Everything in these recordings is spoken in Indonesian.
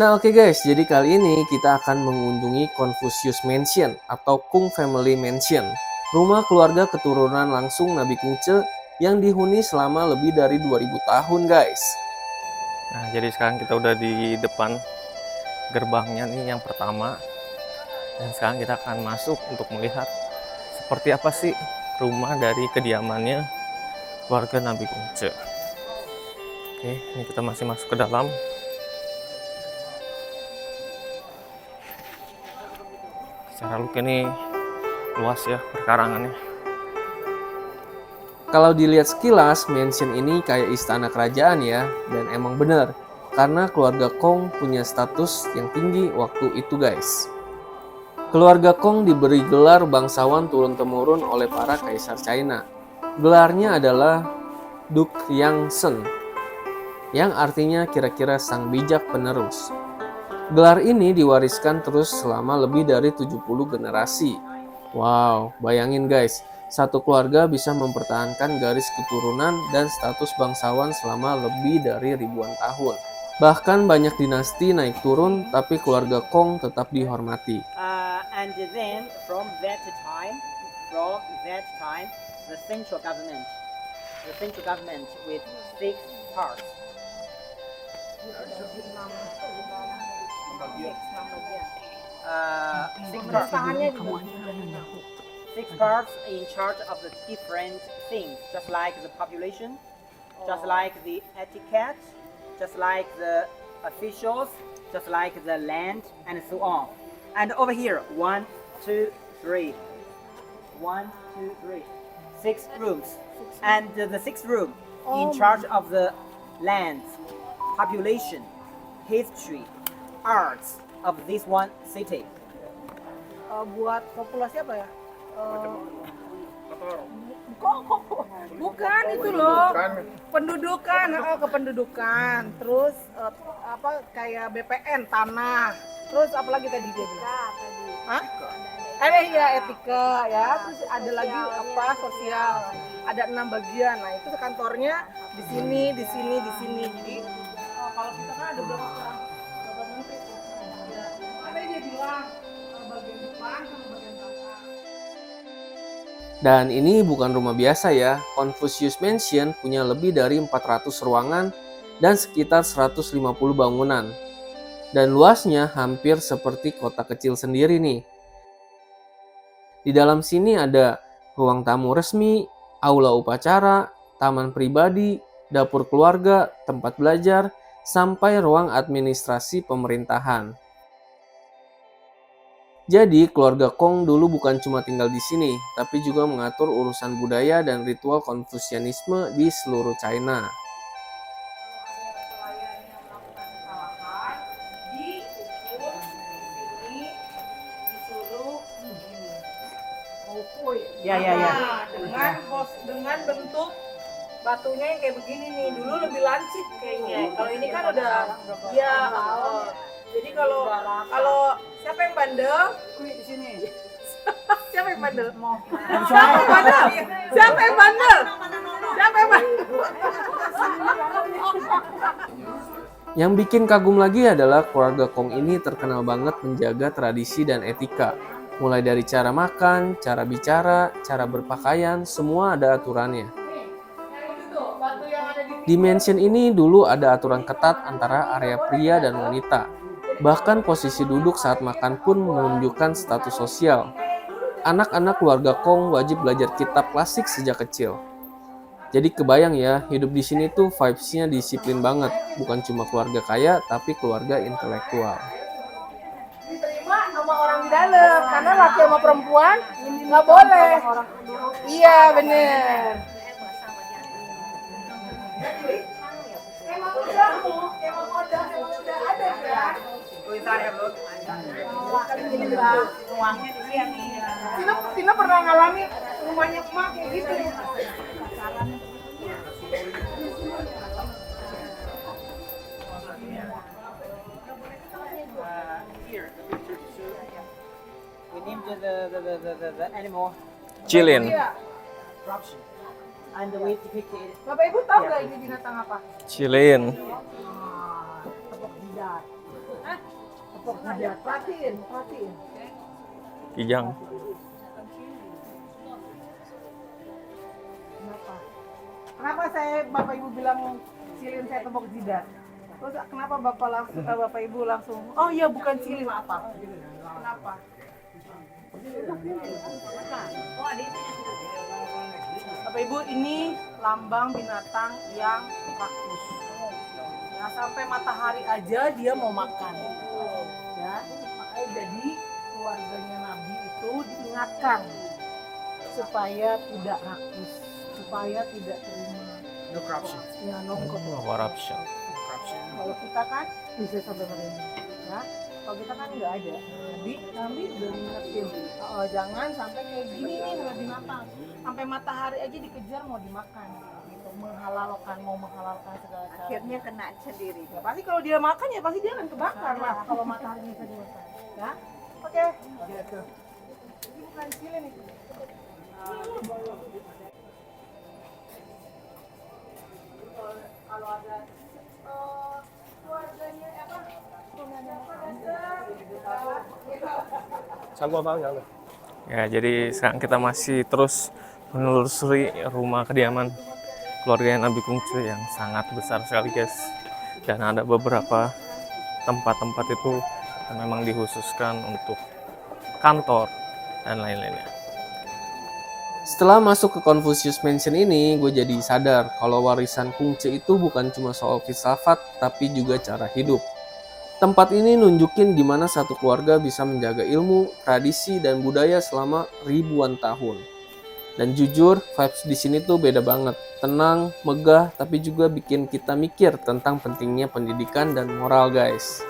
Nah oke guys, jadi kali ini kita akan mengunjungi Confucius Mansion atau Kung Family Mansion. Rumah keluarga keturunan langsung Nabi Kungce yang dihuni selama lebih dari 2000 tahun guys. Nah, jadi sekarang kita udah di depan gerbangnya nih yang pertama. Dan sekarang kita akan masuk untuk melihat seperti apa sih rumah dari kediamannya keluarga Nabi Kungce. Oke, ini kita masih masuk ke dalam. Secara look ini luas ya perkarangannya. Kalau dilihat sekilas, mansion ini kayak istana kerajaan ya, dan emang bener. Karena keluarga Kong punya status yang tinggi waktu itu guys. Keluarga Kong diberi gelar bangsawan turun-temurun oleh para kaisar China. Gelarnya adalah Duke Yangsen, yang artinya kira-kira sang bijak penerus. Gelar ini diwariskan terus selama lebih dari 70 generasi. Wow, bayangin guys, satu keluarga bisa mempertahankan garis keturunan dan status bangsawan selama lebih dari ribuan tahun. Bahkan banyak dinasti naik turun, tapi keluarga Kong tetap dihormati. And then from that time, the central government with 6 parts. Six parts in charge of the different things, just like the population, just like the etiquette, just like the officials, just like the land, and so on. And over here, 1, 2, 3. 1, 2, 3. 6 rooms. And the sixth room in charge of the land, population, history, arts of this one city. Buat populasi apa ya? Bukan itu loh. Pendudukan, kependudukan. Terus apa kayak BPN tanah. Terus apa lagi tadi dia bilang? Hah? Ya etika ya. Terus ada lagi apa sosial. Ada 6 bagian. Nah itu kantornya di sini, di sini, di sini. Jadi kalau kita kan ada berapa orang? Berapa menteri? Ya. Makanya dia bilang bagian depan sama bagian belakang. Dan ini bukan rumah biasa ya. Confucius Mansion punya lebih dari 400 ruangan dan sekitar 150 bangunan. Dan luasnya hampir seperti kota kecil sendiri nih. Di dalam sini ada ruang tamu resmi, aula upacara, taman pribadi, dapur keluarga, tempat belajar, sampai ruang administrasi pemerintahan. Jadi, keluarga Kong dulu bukan cuma tinggal di sini, tapi juga mengatur urusan budaya dan ritual Konfusianisme di seluruh China. Ya. Dengan bentuk batunya yang kayak begini nih. Dulu lebih lancip kayaknya. Kalau ini kan udah ya. Jadi kalau siapa yang bandel? Di sini. Siapa yang bandel? Siapa yang bandel? Siapa yang bandel? Siapa yang bandel? Yang bikin kagum lagi adalah keluarga Kong ini terkenal banget menjaga tradisi dan etika. Mulai dari cara makan, cara bicara, cara berpakaian, semua ada aturannya. Di mansion ini dulu ada aturan ketat antara area pria dan wanita. Bahkan posisi duduk saat makan pun menunjukkan status sosial. Anak-anak keluarga Kong wajib belajar kitab klasik sejak kecil. Jadi kebayang ya, hidup di sini tuh vibes-nya disiplin banget. Bukan cuma keluarga kaya, tapi keluarga intelektual. Sama orang di dalam, karena laki sama perempuan nggak boleh. Iya bener. Emang udah ada ya. Ruangnya di sini. Tina pernah ngalamin rumahnya emak kayak gitu. Here, the picture to show. We named the animal Cilin. corruption. And we depicted Bapak Ibu tahu nggak ini binatang apa? Cilin. Tepuk jidat. ada. Perhatiin. Kijang. Kenapa Bapak Ibu bilang silin saya tembok jidat? Terus kenapa Bapak Ibu langsung, oh iya bukan silin apa? Kenapa? Bapak Ibu, ini lambang binatang yang rakus. Nah, sampai matahari aja dia mau makan. Ya, makanya jadi keluarganya Nabi itu diingatkan supaya tidak rakus, supaya tidak terima. No corruption. Ya, no Corruption. Kalau kita kan bisa sampai mereka, ya. Kalau kita kan nggak ada. Nabi udah ngingetin, jangan sampai kayak gini nih sama binatang. Sampai matahari aja dikejar mau dimakan, gitu. Mau menghalalkan segala cara. Akhirnya kena sendiri. Ya pasti kalau dia makan ya pasti dia akan kebakar lah kalau matahari bisa dimakan. Ya, oke. Gitu. Ini bukan silin itu. Kalau ada keluarganya apa? Ya, jadi sekarang kita masih terus menelusuri rumah kediaman keluarga Nabi Kungcu yang sangat besar sekali guys. Dan ada beberapa tempat-tempat itu yang memang dikhususkan untuk kantor dan lain-lainnya. Setelah masuk ke Confucius Mansion ini, gue jadi sadar kalau warisan Kungce itu bukan cuma soal filsafat, tapi juga cara hidup. Tempat ini nunjukin gimana satu keluarga bisa menjaga ilmu, tradisi, dan budaya selama ribuan tahun. Dan jujur, vibes di sini tuh beda banget. Tenang, megah, tapi juga bikin kita mikir tentang pentingnya pendidikan dan moral guys.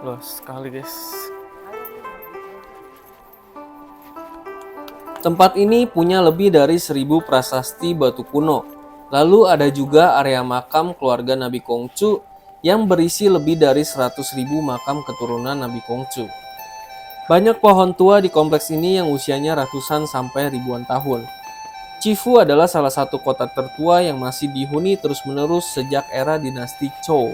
Luas sekali guys. Tempat ini punya lebih dari 1000 prasasti batu kuno. Lalu ada juga area makam keluarga Nabi Kongcu yang berisi lebih dari 100.000 makam keturunan Nabi Kongcu. Banyak pohon tua di kompleks ini yang usianya ratusan sampai ribuan tahun. Chifu adalah salah satu kota tertua yang masih dihuni terus-menerus sejak era dinasti Zhou.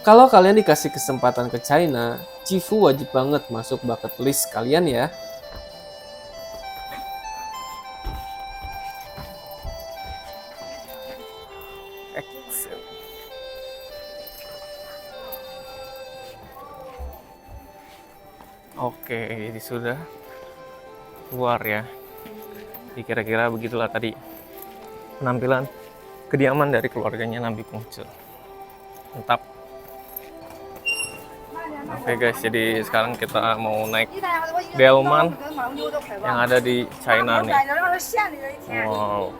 Kalau kalian dikasih kesempatan ke China, Chifu wajib banget masuk bucket list kalian ya. Excel. Oke, jadi sudah keluar ya. Jadi kira-kira begitulah tadi penampilan kediaman dari keluarganya Nabi Kongcu. Mantap. Oke guys, jadi sekarang kita mau naik delman yang ada di China nih. Wow.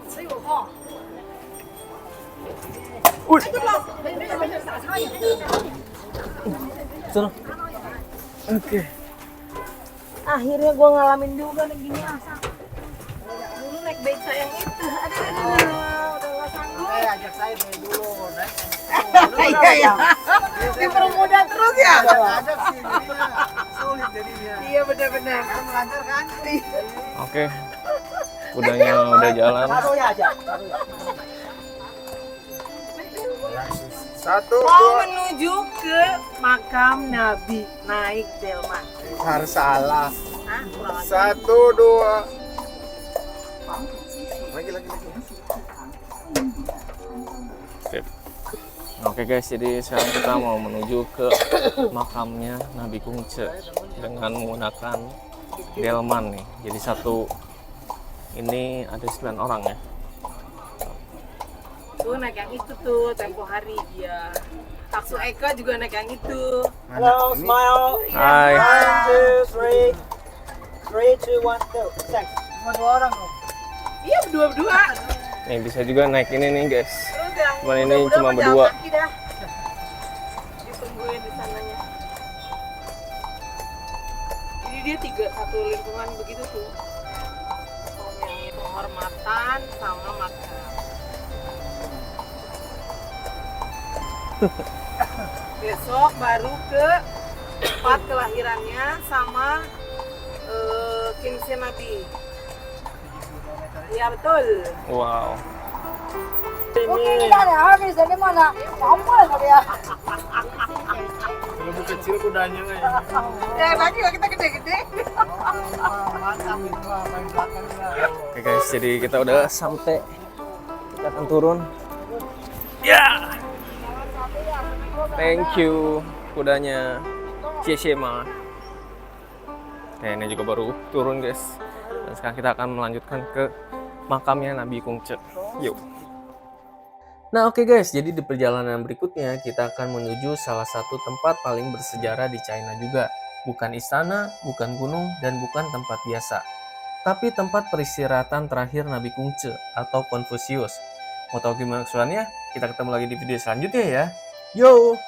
Oke. Akhirnya gue ngalamin juga nih gini asa. Dulu naik beca yang itu, udah gak sanggup. Ajak saya dari dulu, naik. Iya. Dipermudah terus ya. Ajak sih, jadinya sulit jadinya. Iya benar-benar. Kan melancar kan? Oke. Kudanya udah jalan. Taruh ya aja. Satu, Mau dua. menuju ke makam Nabi, naik delman. Harus salah. Hah? Kurang aja. Satu, dua. Lagi. Sip. Oke guys, jadi sekarang kita mau menuju ke makamnya Nabi Kongcu dengan menggunakan delman nih. Jadi satu ini ada 9 orang ya. Tuh naik yang itu tuh tempo hari dia. Taksu Eka juga naik yang itu. Hello, smile. Hai. 1, 2, 3. 3, 2, 1, go. Thanks. Cuma 2 orang kok. Iya berdua-berdua. Nih bisa juga naik ini nih guys. Terus yang Cuman ini muda-muda cuma mah jalan berdua. kaki dah. Ditungguin di sananya. Jadi dia satu lingkungan begitu tuh. Yang penghormatan sama makan. Besok baru ke tempat kelahirannya sama Kinsey Nabi. Iya betul. Wow. Oke, kita ada habis dari mana? Sampah kali ya. Lebih kecil kudanya Lagi kita gede-gede. mantap itu main belakang Oke guys, jadi kita udah sampai. Kita akan turun. Ya. Thank you kudanya. Cieshema. Nah, ini juga baru turun guys. Dan sekarang kita akan melanjutkan ke makamnya Nabi Kungce. Yuk. Nah oke guys, jadi di perjalanan berikutnya kita akan menuju salah satu tempat paling bersejarah di China juga. Bukan istana, bukan gunung, dan bukan tempat biasa. Tapi tempat peristirahatan terakhir Nabi Kungce atau Confucius. Mau tahu gimana keseruannya? Kita ketemu lagi di video selanjutnya ya. Yo!